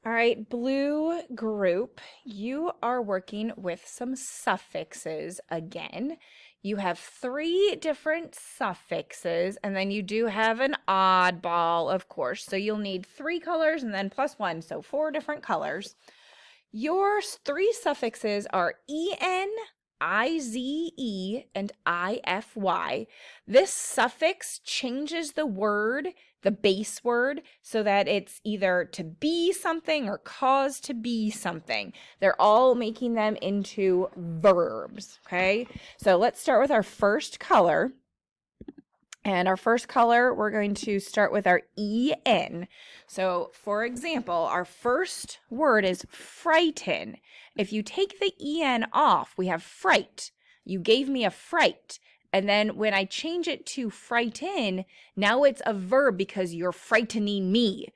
All right, blue group, you are working with some suffixes again. You have three different suffixes, and then you do have an oddball, of course. So you'll need three colors and then plus one, so four different colors. Your three suffixes are en, ize, and ify. This suffix changes the word, the base word, so that it's either to be something or cause to be something. They're all making them into verbs, okay? So let's start with our first color. And our first color, we're going to start with our en. So, for example, our first word is frighten. If you take the en off, we have fright. You gave me a fright. And then when I change it to frighten, now it's a verb because you're frightening me.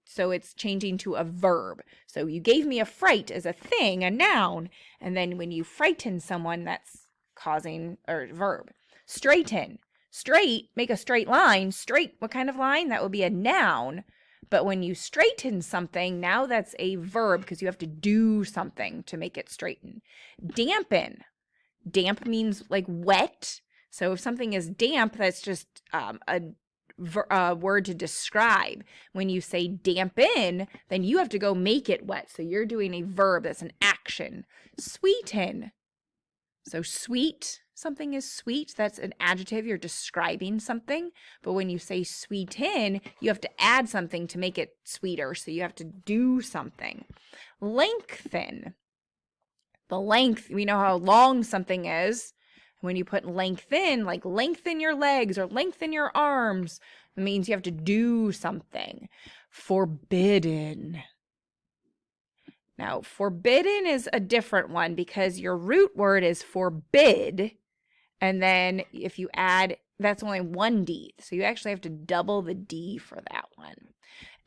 So it's changing to a verb. So you gave me a fright as a thing, a noun, and then when you frighten someone, that's causing or verb. Straighten. Straight, make a straight line. Straight, what kind of line? That would be a noun. But when you straighten something, now that's a verb because you have to do something to make it straighten. Dampen. Damp means like wet. So if something is damp, that's just a word to describe. When you say dampen, then you have to go make it wet. So you're doing a verb, that's an action. Sweeten. So sweet, something is sweet. That's an adjective. You're describing something. But when you say sweeten, you have to add something to make it sweeter. So you have to do something. Lengthen. The length, we know how long something is. When you put lengthen, like lengthen your legs or lengthen your arms, it means you have to do something. Forbidden. Now, forbidden is a different one because your root word is forbid. And then if you add, that's only one D. So you actually have to double the D for that one.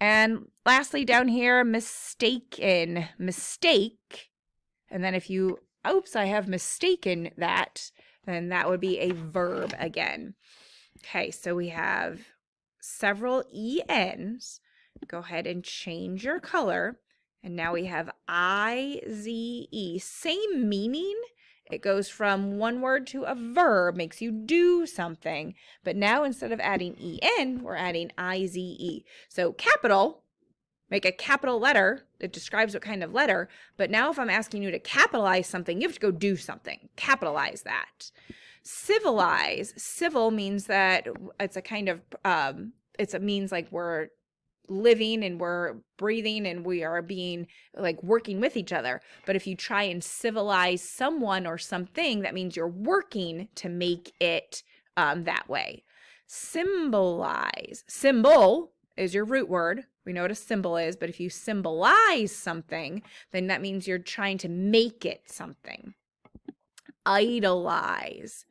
And lastly, down here, mistaken, mistake. And then if you, oops, I have mistaken that, then that would be a verb again. Okay, so we have several ENs. Go ahead and change your color. And now we have IZE, same meaning. It goes from one word to a verb, makes you do something. But now instead of adding EN, we're adding IZE. So capital, make a capital letter. It describes what kind of letter. But now if I'm asking you to capitalize something, you have to go do something. Capitalize that. Civilize. Civil means that it's a kind of, it means like we're living and we're breathing and we are being like working with each other. But if you try and civilize someone or something, that means you're working to make it that way. Symbolize. Symbol is your root word. We know what a symbol is, but if you symbolize something, then that means you're trying to make it something. Idolize.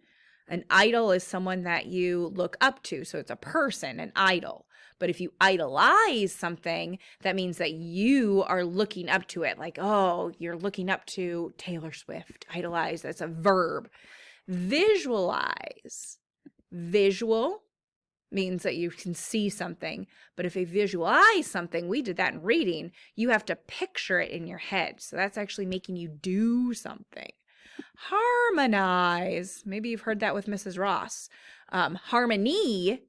An idol is someone that you look up to. So it's a person, an idol. But if you idolize something, that means that you are looking up to it. Like, oh, you're looking up to Taylor Swift. Idolize, that's a verb. Visualize. Visual means that you can see something. But if you visualize something, we did that in reading, you have to picture it in your head. So that's actually making you do something. Harmonize. Maybe you've heard that with Mrs. Ross. Harmony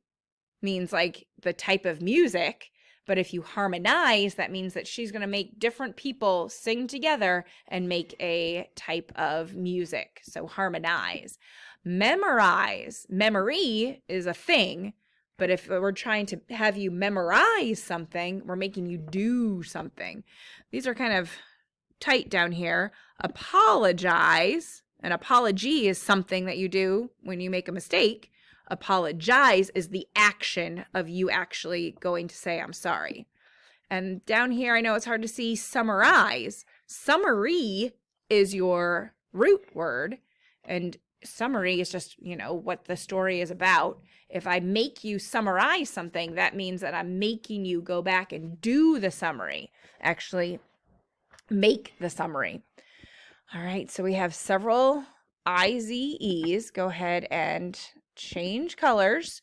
means like the type of music, but if you harmonize, that means that she's going to make different people sing together and make a type of music. So harmonize. Memorize. Memory is a thing, but if we're trying to have you memorize something, we're making you do something. These are kind of tight down here. Apologize. An apology is something that you do when you make a mistake. Apologize is the action of you actually going to say, I'm sorry. And down here, I know it's hard to see, summarize. Summary is your root word, and summary is just, what the story is about. If I make you summarize something, that means that I'm making you go back and do the summary. Actually, make the summary. All right, so we have several IZEs. Go ahead and change colors.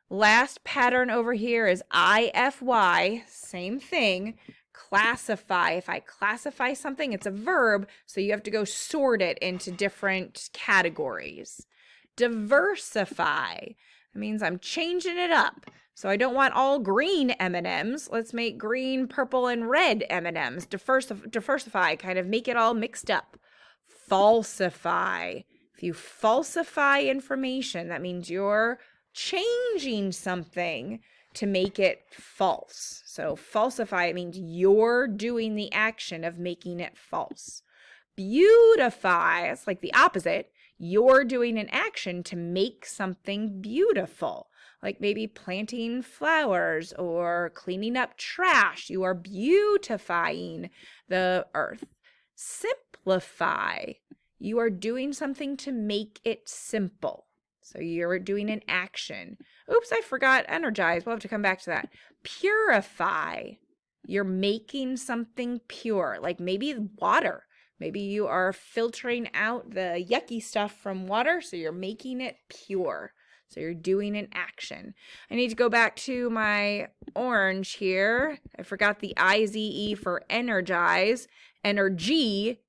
Last pattern over here is IFY, same thing. Classify. If I classify something, it's a verb, so you have to go sort it into different categories. Diversify. That means I'm changing it up. So I don't want all green M&Ms. Let's make green, purple, and red M&Ms. Diversify, kind of make it all mixed up. Falsify. If you falsify information, that means you're changing something to make it false. So falsify, it means you're doing the action of making it false. Beautify, it's like the opposite. You're doing an action to make something beautiful, like maybe planting flowers or cleaning up trash. You are beautifying the earth. Simplify, you are doing something to make it simple. So you're doing an action. Oops, I forgot energize. We'll have to come back to that. Purify, you're making something pure, like maybe water. Maybe you are filtering out the yucky stuff from water, so you're making it pure. So you're doing an action. I need to go back to my orange here. I forgot the IZE for energize. Energy.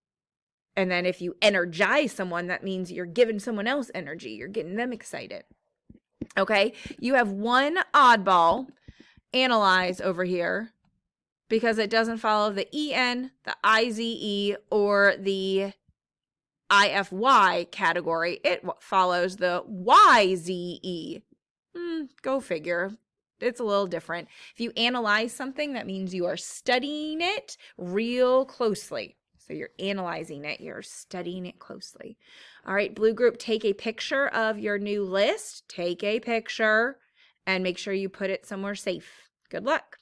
And then if you energize someone, that means you're giving someone else energy. You're getting them excited. Okay, you have one oddball, analyze over here, because it doesn't follow the EN, the IZE, or the IFY category. It follows the YZE. Go figure. It's a little different. If you analyze something, that means you are studying it real closely. So you're analyzing it, you're studying it closely. All right, Blue Group, take a picture of your new list. Take a picture and make sure you put it somewhere safe. Good luck.